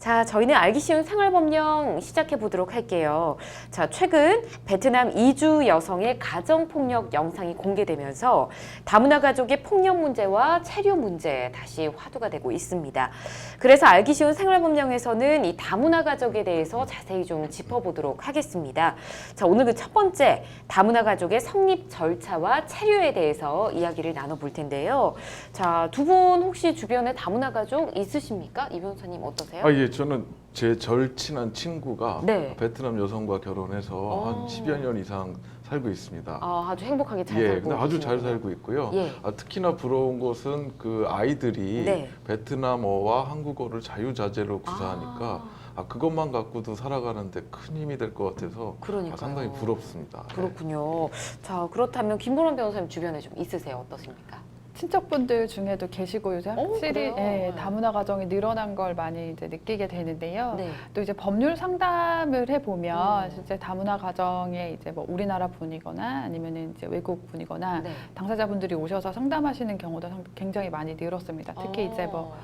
자, 저희는 알기 쉬운 생활법령 시작해 보도록 할게요. 자, 최근 베트남 이주 여성의 가정폭력 영상이 공개되면서 다문화 가족의 폭력 문제와 체류 문제 다시 화두가 되고 있습니다. 그래서 알기 쉬운 생활법령에서는 이 다문화 가족에 대해서 자세히 좀 짚어보도록 하겠습니다. 자, 오늘 그 첫 번째 다문화 가족의 성립 절차와 체류에 대해서 이야기를 나눠볼 텐데요. 자, 두 분 혹시 주변에 다문화 가족 있으십니까? 이 변호사님 어떠세요? 예, 저는 제 절친한 친구가 네. 베트남 여성과 결혼해서 한 10여 년 이상 살고 있습니다. 아주 행복하게 잘 예, 살고 근데 아주 잘 계시는군요. 살고 있고요. 예. 특히나 부러운 것은 그 아이들이 네. 베트남어와 한국어를 자유자재로 구사하니까 그것만 갖고도 살아가는데 큰 힘이 될 것 같아서 그러니까요. 상당히 부럽습니다. 예. 그렇군요. 자, 그렇다면 김보람 변호사님 주변에 좀 있으세요? 어떠십니까? 친척분들 중에도 계시고 요새 확실히 그래요? 예, 다문화 가정이 늘어난 걸 많이 이제 느끼게 되는데요. 네. 또 이제 법률 상담을 해보면 음. 실제 다문화 가정에 이제 뭐 우리나라 분이거나 아니면은 이제 외국 분이거나 네. 당사자분들이 오셔서 상담하시는 경우도 굉장히 많이 늘었습니다. 특히 이제 뭐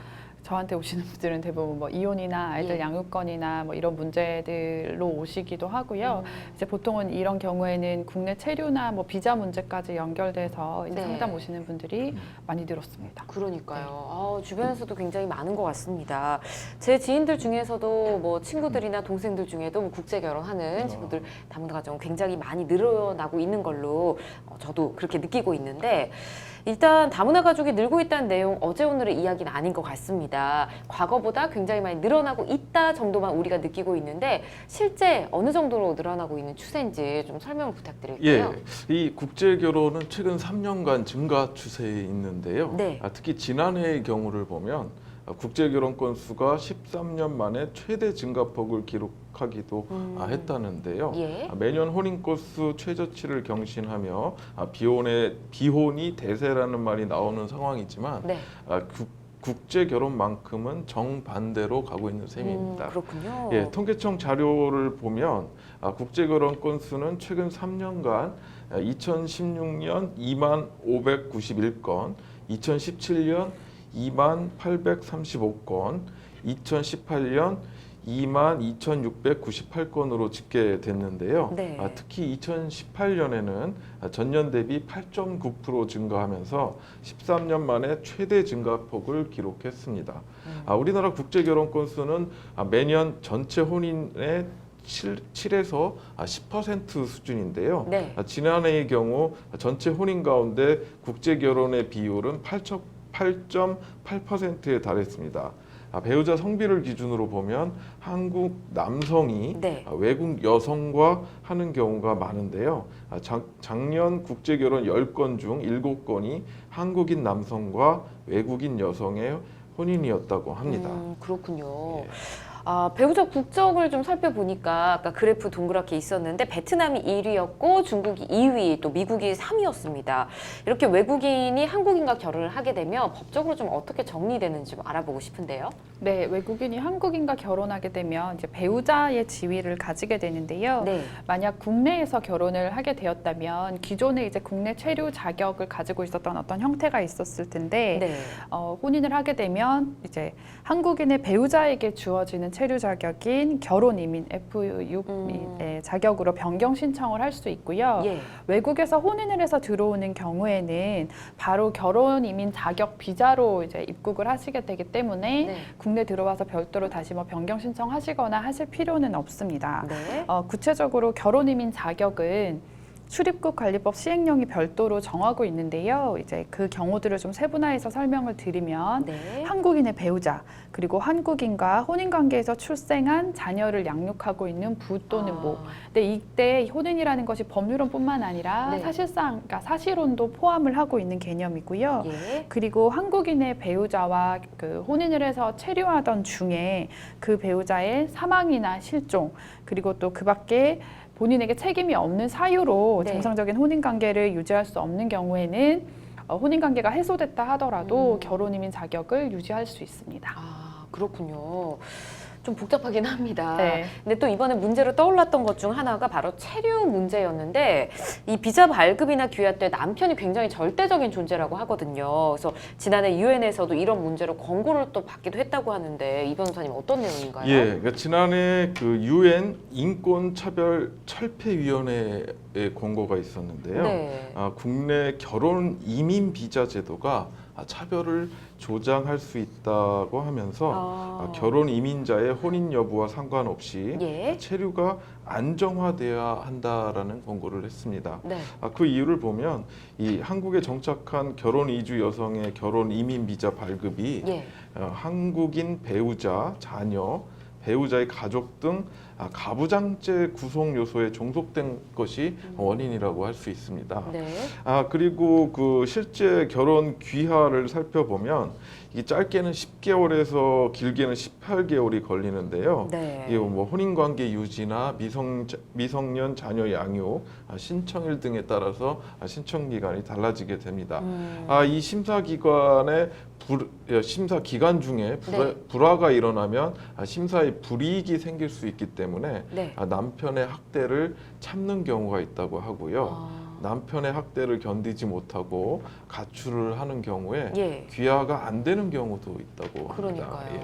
저한테 오시는 분들은 대부분 뭐 이혼이나 아이들 예. 양육권이나 뭐 이런 문제들로 오시기도 하고요. 이제 보통은 이런 경우에는 국내 체류나 뭐 비자 문제까지 연결돼서 이제 네. 상담 오시는 분들이 많이 늘었습니다. 그러니까요. 주변에서도 굉장히 많은 것 같습니다. 제 지인들 중에서도 뭐 친구들이나 동생들 중에도 뭐 국제 결혼하는 친구들 다문화 가정 굉장히 많이 늘어나고 있는 걸로 저도 그렇게 느끼고 있는데 일단 다문화 가족이 늘고 있다는 내용 어제 오늘의 이야기는 아닌 것 같습니다. 과거보다 굉장히 많이 늘어나고 있다 정도만 우리가 느끼고 있는데 실제 어느 정도로 늘어나고 있는 추세인지 좀 설명을 부탁드릴게요. 예, 이 국제 결혼은 최근 3년간 증가 추세에 있는데요. 네. 특히 지난해의 경우를 보면 국제 결혼 건수가 13년 만에 최대 증가폭을 기록하기도 했다는데요. 예. 매년 혼인 건수 최저치를 경신하며 비혼이 대세라는 말이 나오는 상황이지만 네. 국제 결혼만큼은 정반대로 가고 있는 셈입니다. 그렇군요. 예, 통계청 자료를 보면 국제 결혼 건수는 최근 3년간 2016년 2만 591건, 2017년 2만 835건, 2018년 2만 2,698건으로 집계됐는데요. 네. 특히 2018년에는 전년 대비 8.9% 증가하면서 13년 만에 최대 증가폭을 기록했습니다. 우리나라 국제 결혼 건수는 매년 전체 혼인의 7에서 10% 수준인데요. 네. 지난해의 경우 전체 혼인 가운데 국제 결혼의 비율은 8.8%에 달했습니다. 배우자 성비를 기준으로 보면 한국 남성이 네. 외국 여성과 하는 경우가 많은데요. 작년 국제 결혼 10건 중 7건이 한국인 남성과 외국인 여성의 혼인이었다고 합니다. 그렇군요. 예. 배우자 국적을 좀 살펴보니까 아까 그래프 동그랗게 있었는데 베트남이 1위였고 중국이 2위, 또 미국이 3위였습니다. 이렇게 외국인이 한국인과 결혼을 하게 되면 법적으로 좀 어떻게 정리되는지 좀 알아보고 싶은데요. 네, 외국인이 한국인과 결혼하게 되면 이제 배우자의 지위를 가지게 되는데요. 네. 만약 국내에서 결혼을 하게 되었다면 기존에 이제 국내 체류 자격을 가지고 있었던 어떤 형태가 있었을 텐데 네. 혼인을 하게 되면 이제 한국인의 배우자에게 주어지는 체류 자격인 결혼 이민 F6의 자격으로 변경 신청을 할 수 있고요. 예. 외국에서 혼인을 해서 들어오는 경우에는 바로 결혼 이민 자격 비자로 이제 입국을 하시게 되기 때문에 네. 국내 들어와서 별도로 다시 뭐 변경 신청하시거나 하실 필요는 없습니다. 네. 구체적으로 결혼 이민 자격은 출입국 관리법 시행령이 별도로 정하고 있는데요. 이제 그 경우들을 좀 세분화해서 설명을 드리면 네. 한국인의 배우자 그리고 한국인과 혼인 관계에서 출생한 자녀를 양육하고 있는 부 또는 모. 근데 이때 혼인이라는 것이 법률론뿐만 아니라 네. 사실상 그러니까 사실혼도 포함을 하고 있는 개념이고요. 예. 그리고 한국인의 배우자와 그 혼인을 해서 체류하던 중에 그 배우자의 사망이나 실종 그리고 또 그밖에 본인에게 책임이 없는 사유로 네. 정상적인 혼인 관계를 유지할 수 없는 경우에는 혼인 관계가 해소됐다 하더라도 결혼 이민 자격을 유지할 수 있습니다. 그렇군요. 좀 복잡하긴 합니다. 네. 근데 또 이번에 문제로 떠올랐던 것 중 하나가 바로 체류 문제였는데 이 비자 발급이나 귀화 때 남편이 굉장히 절대적인 존재라고 하거든요. 그래서 지난해 유엔에서도 이런 문제로 권고를 또 받기도 했다고 하는데 이 변호사님 어떤 내용인가요? 예, 그러니까 지난해 그 유엔 인권차별철폐위원회의 권고가 있었는데요. 네. 국내 결혼 이민 비자 제도가 차별을 조장할 수 있다고 하면서 결혼 이민자의 혼인 여부와 상관없이 예. 체류가 안정화돼야 한다라는 권고를 했습니다. 네. 그 이유를 보면 이 한국에 정착한 결혼 이주 여성의 결혼 이민 비자 발급이 예. 한국인 배우자, 자녀, 배우자의 가족 등 가부장제 구성 요소에 종속된 것이 원인이라고 할 수 있습니다. 네. 그리고 그 실제 결혼 귀화를 살펴보면 이게 짧게는 10개월에서 길게는 18개월이 걸리는데요. 네. 이 뭐 혼인관계 유지나 미성년 자녀 양육, 신청일 등에 따라서 신청 기간이 달라지게 됩니다. 이 심사 기간에 심사 기간 중에 네. 불화가 일어나면 심사에 불이익이 생길 수 있기 때문에 네. 남편의 학대를 참는 경우가 있다고 하고요. 남편의 학대를 견디지 못하고 가출을 하는 경우에 예. 귀화가 안 되는 경우도 있다고 합니다. 그러니까요.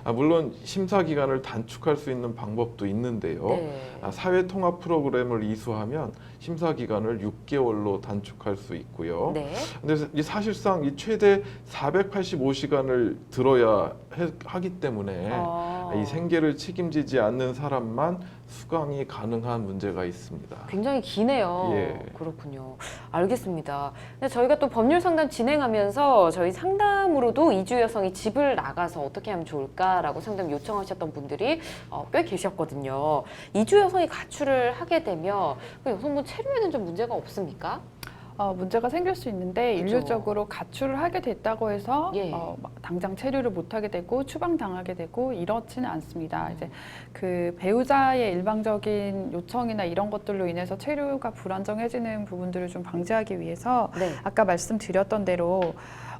예. 물론 심사 기간을 단축할 수 있는 방법도 있는데요. 네. 사회 통합 프로그램을 이수하면 심사 기간을 6개월로 단축할 수 있고요. 네. 근데 사실상 이 최대 485시간을 들어야 하기 때문에 이 생계를 책임지지 않는 사람만 수강이 가능한 문제가 있습니다. 굉장히 기네요. 예. 그렇군요. 알겠습니다. 근데 저희가 또 법률 상담 진행하면서 저희 상담으로도 이주 여성이 집을 나가서 어떻게 하면 좋을까라고 상담 요청하셨던 분들이 꽤 계셨거든요. 이주 여성이 가출을 하게 되면 그 여성분 체류에는 좀 문제가 없습니까? 문제가 생길 수 있는데 그렇죠. 인류적으로 가출을 하게 됐다고 해서 예. 당장 체류를 못하게 되고 추방당하게 되고 이렇지는 않습니다. 이제 그 배우자의 일방적인 요청이나 이런 것들로 인해서 체류가 불안정해지는 부분들을 좀 방지하기 위해서 네. 아까 말씀드렸던 대로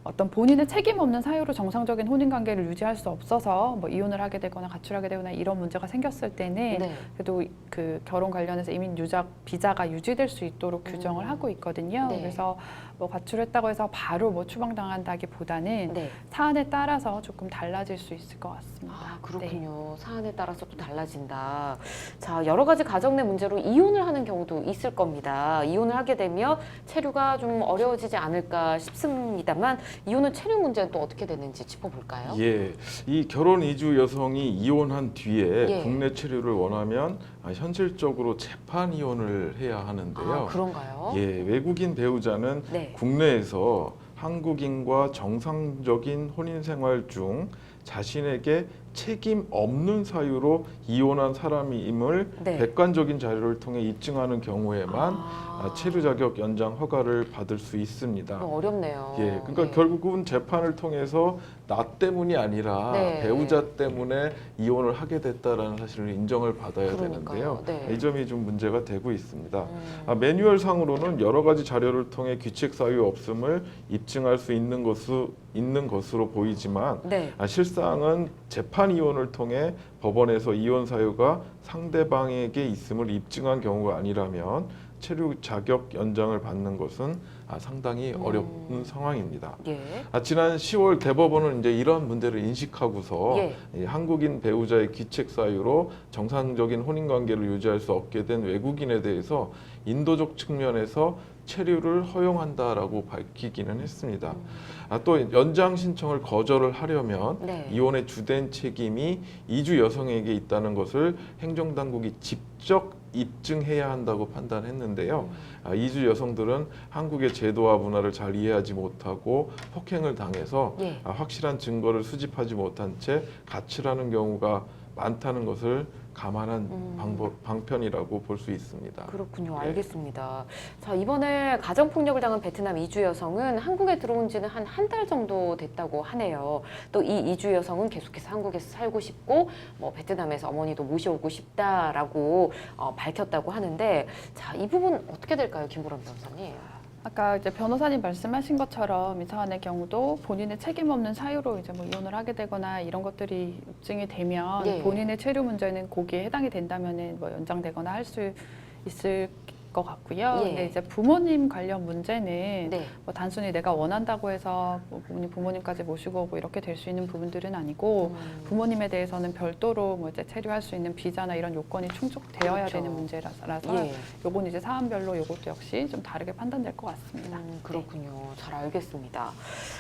어떤 본인의 책임 없는 사유로 정상적인 혼인 관계를 유지할 수 없어서 뭐 이혼을 하게 되거나 가출하게 되거나 이런 문제가 생겼을 때는 네. 그래도 그 결혼 관련해서 이민 유작 비자가 유지될 수 있도록 규정을 하고 있거든요. 네. 그래서 뭐 가출했다고 해서 바로 뭐 추방당한다기보다는 네. 사안에 따라서 조금 달라질 수 있을 것 같습니다. 그렇군요. 사안에 따라서 또 달라진다. 자, 여러 가지 가정 내 문제로 이혼을 하는 경우도 있을 겁니다. 이혼을 하게 되면 체류가 좀 어려워지지 않을까 싶습니다만 이혼은 체류 문제는 또 어떻게 되는지 짚어볼까요? 예, 이 결혼 이주 여성이 이혼한 뒤에 예. 국내 체류를 원하면 현실적으로 재판 이혼을 해야 하는데요. 그런가요? 예, 외국인 배우자는 네. 국내에서 한국인과 정상적인 혼인 생활 중 자신에게 책임 없는 사유로 이혼한 사람임을 네. 객관적인 자료를 통해 입증하는 경우에만 체류 자격 연장 허가를 받을 수 있습니다. 어렵네요. 예, 그러니까 결국은 재판을 통해서 나 때문이 아니라 네. 배우자 때문에 이혼을 하게 됐다라는 사실을 인정을 받아야 그러니까요. 되는데요. 네. 이 점이 좀 문제가 되고 있습니다. 매뉴얼 상으로는 여러 가지 자료를 통해 귀책 사유 없음을 입증할 수 있는 것으로 보이지만 네. 실상은 재판 이혼을 통해 법원에서 이혼 사유가 상대방에게 있음을 입증한 경우가 아니라면 체류 자격 연장을 받는 것은 상당히 어려운 상황입니다. 예. 지난 10월 대법원은 이제 이런 문제를 인식하고서 예. 이 한국인 배우자의 귀책 사유로 정상적인 혼인 관계를 유지할 수 없게 된 외국인에 대해서 인도적 측면에서 체류를 허용한다라고 밝히기는 했습니다. 또 연장 신청을 거절을 하려면 네. 이혼의 주된 책임이 이주 여성에게 있다는 것을 행정당국이 직접 입증해야 한다고 판단했는데요. 이주 여성들은 한국의 제도와 문화를 잘 이해하지 못하고 폭행을 당해서 예. 확실한 증거를 수집하지 못한 채 가출하는 경우가 많다는 것을 감안한 방편이라고 볼 수 있습니다. 그렇군요. 예. 알겠습니다. 자, 이번에 가정폭력을 당한 베트남 이주 여성은 한국에 들어온 지는 한 달 정도 됐다고 하네요. 또 이 이주 여성은 계속해서 한국에서 살고 싶고 뭐 베트남에서 어머니도 모셔오고 싶다라고 밝혔다고 하는데 자, 이 부분 어떻게 될까요, 김보람 변호사님? 아까 이제 변호사님 말씀하신 것처럼 이 사안의 경우도 본인의 책임 없는 사유로 이제 뭐 이혼을 하게 되거나 이런 것들이 입증이 되면 예. 본인의 체류 문제는 거기에 해당이 된다면은 뭐 연장되거나 할 수 있을 것 같고요. 예. 근데 이제 부모님 관련 문제는 네. 뭐 단순히 내가 원한다고 해서 뭐 부모님까지 모시고 오고 이렇게 될 수 있는 부분들은 아니고 부모님에 대해서는 별도로 뭐 이제 체류할 수 있는 비자나 이런 요건이 충족되어야 그렇죠. 되는 문제라서 예. 요건 이제 사안별로 요것도 역시 좀 다르게 판단될 것 같습니다. 그렇군요. 잘 알겠습니다.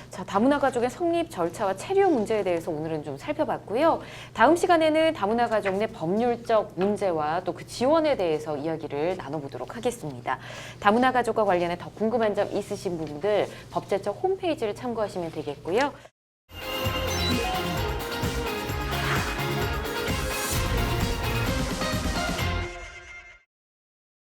자, 다문화 가족의 성립 절차와 체류 문제에 대해서 오늘은 좀 살펴봤고요. 다음 시간에는 다문화 가족 내 법률적 문제와 또 그 지원에 대해서 이야기를 나눠보도록 하겠습니다. 다문화 가족과 관련해 더 궁금한 점 있으신 분들 법제처 홈페이지를 참고하시면 되겠고요.